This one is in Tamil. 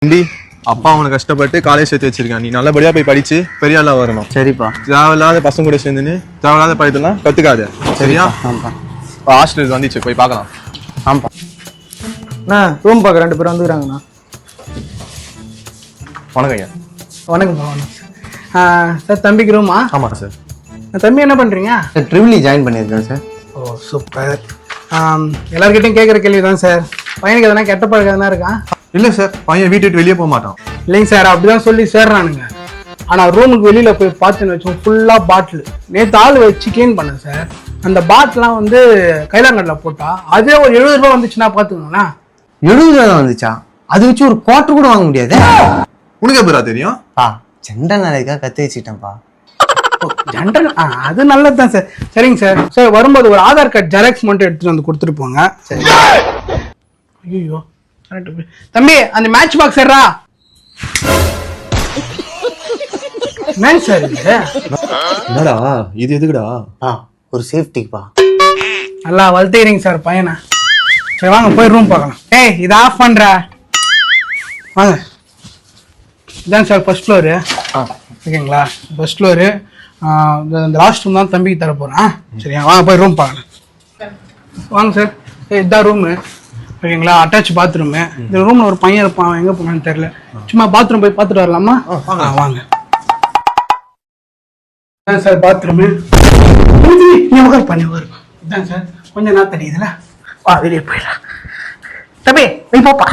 தம்பி அப்பா அவனை கஷ்டப்பட்டு காலேஜ் சேர்த்து வச்சிருக்கான். நீ நல்லபடியா போய் படிச்சு பெரிய ஆளா வரணும். சரிப்பா. தேவையில்லாத பசங்க கூட சேர்ந்துன்னு தேவையில்லாத படித்தெல்லாம் கத்துக்காத. சரியா? ஆமாப்பா. ஹாஸ்டல் வந்துச்சு, போய் பார்க்கலாம். ஆமாப்பா. அண்ணா ரூம் பார்க்க 2 பேர் வந்துக்கிறாங்கண்ணா. வணக்கம் ஐயா. வணக்கம் சார். தம்பிக்கு ரூமா? ஆமாம் சார். தம்பி என்ன பண்ணுறீங்க? சார் ட்ரிபிள் ஜாயின் பண்ணியிருக்கேன் சார். ஓ சூப்பர். எல்லாருக்கிட்டையும் கேட்குற கேள்வி தான் சார். பையனுக்கு எதனா கெட்ட பழக்கம் எதனா இருக்கா? இல்லை சார், பையன் வீட்டு விட்டு வெளியே போக மாட்டான். இல்லைங்க சார், அப்படிதான் சொல்லி சேர்றானுங்க. ஆனால் ரூமுக்கு வெளியில் போய் பார்த்துன்னு வச்சோம், ஃபுல்லாக பாட்டில். நேற்று ஆள் வச்சு க்ளீன் பண்ணேன் சார். அந்த பாட்டிலாம் வந்து கைலாங்கட்டில் போட்டா அதே ஒரு 70 ரூபா வந்துச்சுன்னா பார்த்துக்கோங்களேன். 70 ரூபா தான் வந்துச்சா? அது வச்சு ஒரு குவார்டர் கூட வாங்க முடியாது. உனக்கு எப்படா தெரியும்? ஜெண்டை நாளைக்காக கற்று வச்சுக்கிட்டேன்ப்பா. ஜென்ரல் அது நல்லது தான் சார். சரிங்க சார். சார் வரும்போது ஒரு ஆதார் கார்டு ஜெராக்ஸ் மட்டும் எடுத்துட்டு வந்து கொடுத்துட்டு போங்க. சரி. ஐயோ தம்பி, அந்த மேட்ச் பாக்ஸ் ஏறா. மேட்ச் சார் இது. என்னடா இது? எதுக்குடா? ஒரு சேஃப்டிப்பா. நல்லா வளர்த்துக்கிறீங்க சார் பையனை. சரி வாங்க போய் ரூம் பார்க்கலாம். ஏய் இதை ஆஃப் பண்ற. வாங்க. இதான் சார் ஃபர்ஸ்ட் ஃப்ளோரு. ஓகேங்களா? First floor. இந்த லாஸ்ட் ரூம் தான் தம்பிக்கு தர போகிறேன். சரியா? வாங்க போய் ரூம் பார்க்கலாம். வாங்க சார். இதுதான் ரூமு. ஓகேங்களா? Attach bathroom. இந்த ரூமில் ஒரு பையன் இருப்பான், அவன் எங்கே போனான்னு தெரியல. சும்மா பாத்ரூம் போய் பார்த்துட்டு வரலாமா? வாங்க. இதான் சார் பாத்ரூமு. இதான் சார். கொஞ்சம் நான் தெரியுதுல. வெளியே போயிடலாம். தம்பி நீ போப்பா.